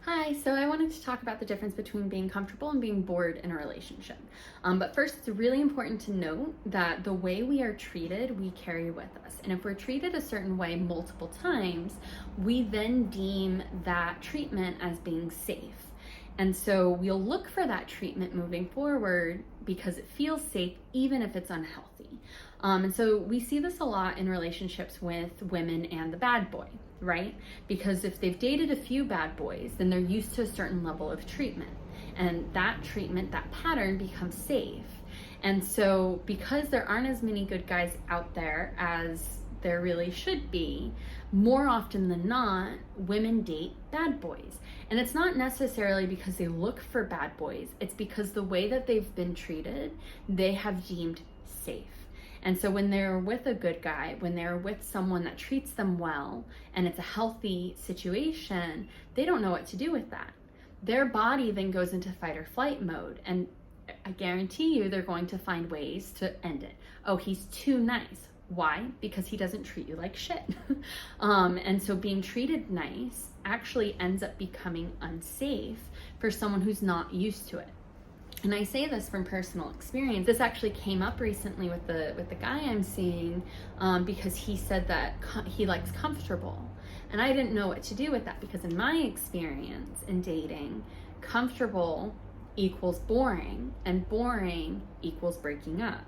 Hi, so I wanted to talk about the difference between being comfortable and being bored in a relationship. But first, it's really important to note that the way we are treated, we carry with us. And if we're treated a certain way multiple times, we then deem that treatment as being safe. And so we'll look for that treatment moving forward because it feels safe, even if it's unhealthy. And so we see this a lot in relationships with women and the bad boy, right? Because if they've dated a few bad boys, then they're used to a certain level of treatment. And that treatment, that pattern becomes safe. And so because there aren't as many good guys out there as there really should be, more often than not, women date bad boys. And it's not necessarily because they look for bad boys, it's because the way that they've been treated, they have deemed safe. And so when they're with a good guy, when they're with someone that treats them well, and it's a healthy situation, they don't know what to do with that. Their body then goes into fight or flight mode, and I guarantee you they're going to find ways to end it. Oh, he's too nice. Why? Because he doesn't treat you like shit. And so being treated nice actually ends up becoming unsafe for someone who's not used to it. And I say this from personal experience. This actually came up recently with the guy I'm seeing because he said that he likes comfortable. And I didn't know what to do with that because in my experience in dating, comfortable equals boring and boring equals breaking up.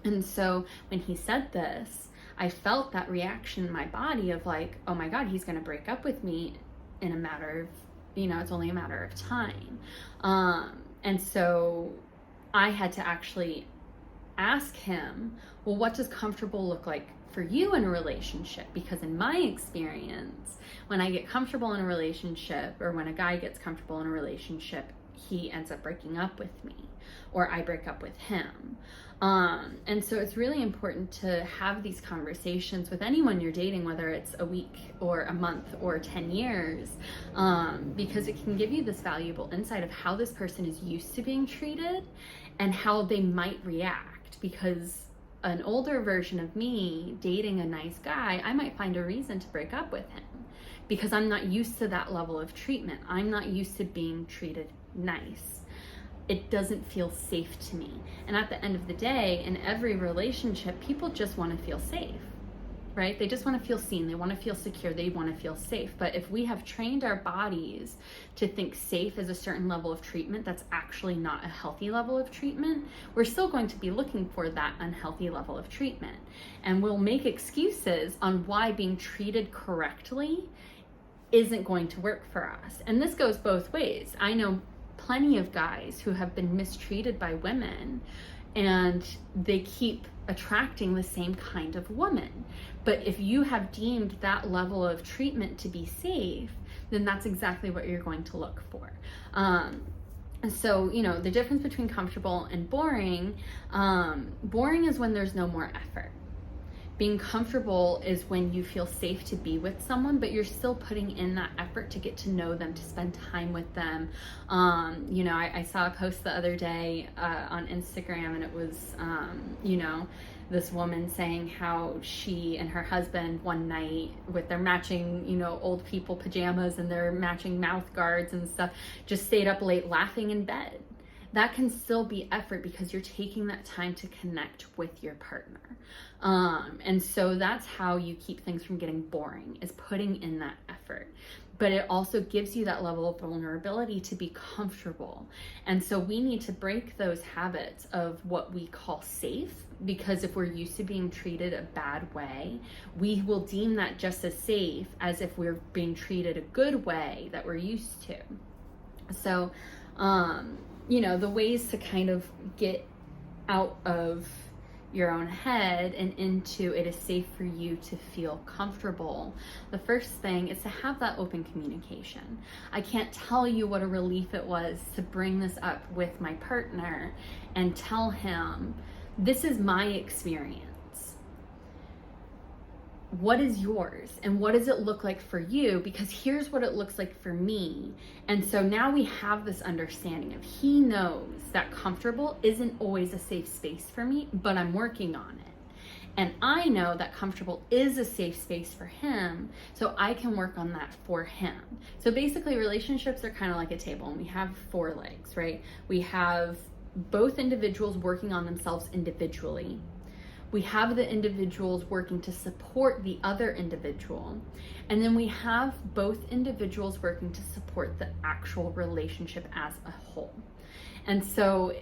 And so when he said this, I felt that reaction in my body of like, oh my God, he's going to break up with me in a matter of, it's only a matter of time. And so I had to actually ask him, well, what does comfortable look like for you in a relationship? Because in my experience, when I get comfortable in a relationship or when a guy gets comfortable in a relationship, he ends up breaking up with me or I break up with him. And so it's really important to have these conversations with anyone you're dating, whether it's a week or a month or 10 years, because it can give you this valuable insight of how this person is used to being treated and how they might react. Because an older version of me dating a nice guy, I might find a reason to break up with him because I'm not used to that level of treatment. I'm not used to being treated nice. It doesn't feel safe to me. And at the end of the day, in every relationship, people just want to feel safe, right? They just want to feel seen. They want to feel secure. They want to feel safe. But if we have trained our bodies to think safe is a certain level of treatment that's actually not a healthy level of treatment, we're still going to be looking for that unhealthy level of treatment. And we'll make excuses on why being treated correctly isn't going to work for us. And this goes both ways. I know plenty of guys who have been mistreated by women and they keep attracting the same kind of woman. But if you have deemed that level of treatment to be safe, then that's exactly what you're going to look for. So, the difference between comfortable and boring, boring is when there's no more effort. Being comfortable is when you feel safe to be with someone, but you're still putting in that effort to get to know them, to spend time with them. I saw a post the other day on Instagram, and it was, this woman saying how she and her husband one night with their matching, old people pajamas and their matching mouth guards and stuff, just stayed up late laughing in bed. That can still be effort because you're taking that time to connect with your partner. And so that's how you keep things from getting boring, is putting in that effort. But it also gives you that level of vulnerability to be comfortable. And so we need to break those habits of what we call safe, because if we're used to being treated a bad way, we will deem that just as safe as if we're being treated a good way that we're used to. So, the ways to kind of get out of your own head and into it is safe for you to feel comfortable. The first thing is to have that open communication. I can't tell you what a relief it was to bring this up with my partner and tell him, this is my experience. What is yours and what does it look like for you? Because here's what it looks like for me. And so now we have this understanding of he knows that comfortable isn't always a safe space for me, but I'm working on it. And I know that comfortable is a safe space for him, so I can work on that for him. So basically, relationships are kind of like a table, and we have 4 legs, right? We have both individuals working on themselves individually. We have the individuals working to support the other individual. And then we have both individuals working to support the actual relationship as a whole. And so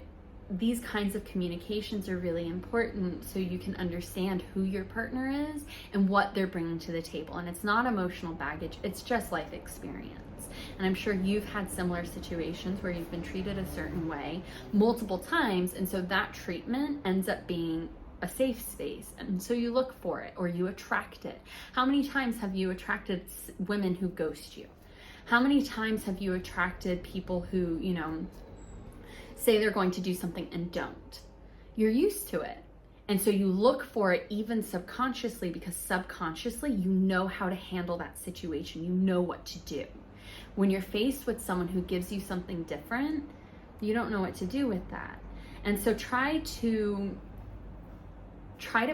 these kinds of communications are really important so you can understand who your partner is and what they're bringing to the table. And it's not emotional baggage, it's just life experience. And I'm sure you've had similar situations where you've been treated a certain way multiple times, and so that treatment ends up being a safe space, and so you look for it or you attract it. How many times have you attracted women who ghost you? How many times have you attracted people who, say they're going to do something and don't? You're used to it. And so you look for it even subconsciously, because subconsciously you know how to handle that situation. You know what to do. When you're faced with someone who gives you something different, you don't know what to do with that. And so try to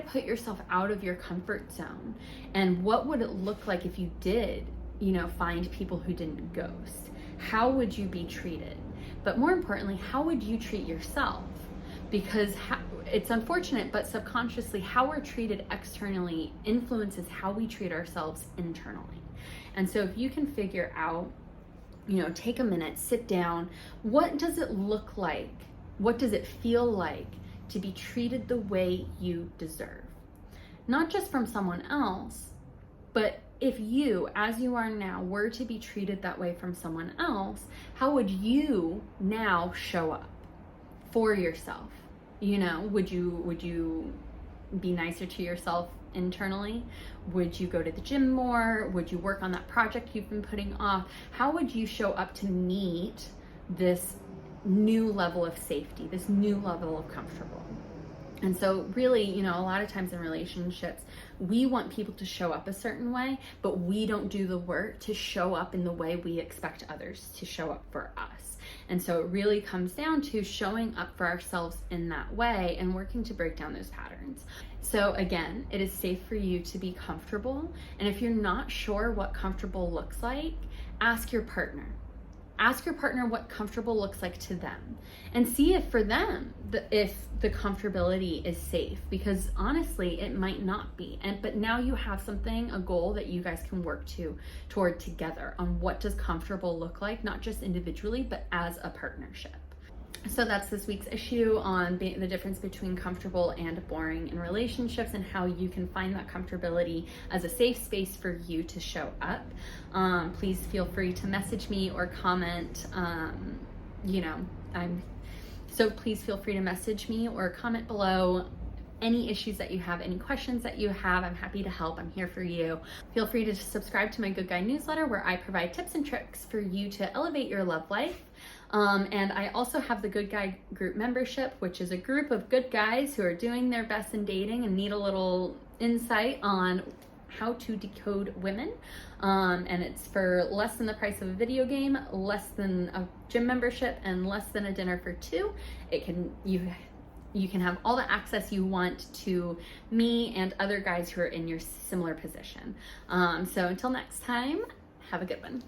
put yourself out of your comfort zone. And what would it look like if you did, find people who didn't ghost? How would you be treated? But more importantly, how would you treat yourself? Because it's unfortunate, but subconsciously, how we're treated externally influences how we treat ourselves internally. And so if you can figure out, take a minute, sit down, what does it look like? What does it feel like to be treated the way you deserve? Not just from someone else, but if you, as you are now, were to be treated that way from someone else, how would you now show up for yourself? Would you be nicer to yourself internally? Would you go to the gym more? Would you work on that project you've been putting off? How would you show up to meet this new level of safety, this new level of comfortable? And so really, a lot of times in relationships, we want people to show up a certain way, but we don't do the work to show up in the way we expect others to show up for us. And so it really comes down to showing up for ourselves in that way and working to break down those patterns. So again, it is safe for you to be comfortable. And if you're not sure what comfortable looks like, ask your partner. Ask your partner what comfortable looks like to them, and see if for them, if the comfortability is safe, because honestly, it might not be. But now you have something, a goal that you guys can work toward together on what does comfortable look like, not just individually, but as a partnership. So that's this week's issue on the difference between comfortable and boring in relationships, and how you can find that comfortability as a safe space for you to show up. Please feel free to message me or comment. So please feel free to message me or comment below any issues that you have, any questions that you have. I'm happy to help. I'm here for you. Feel free to subscribe to my Good Guy newsletter, where I provide tips and tricks for you to elevate your love life. And I also have the Good Guy group membership, which is a group of good guys who are doing their best in dating and need a little insight on how to decode women. And it's for less than the price of a video game, less than a gym membership, and less than a dinner for 2. You can have all the access you want to me and other guys who are in your similar position. So until next time, have a good one.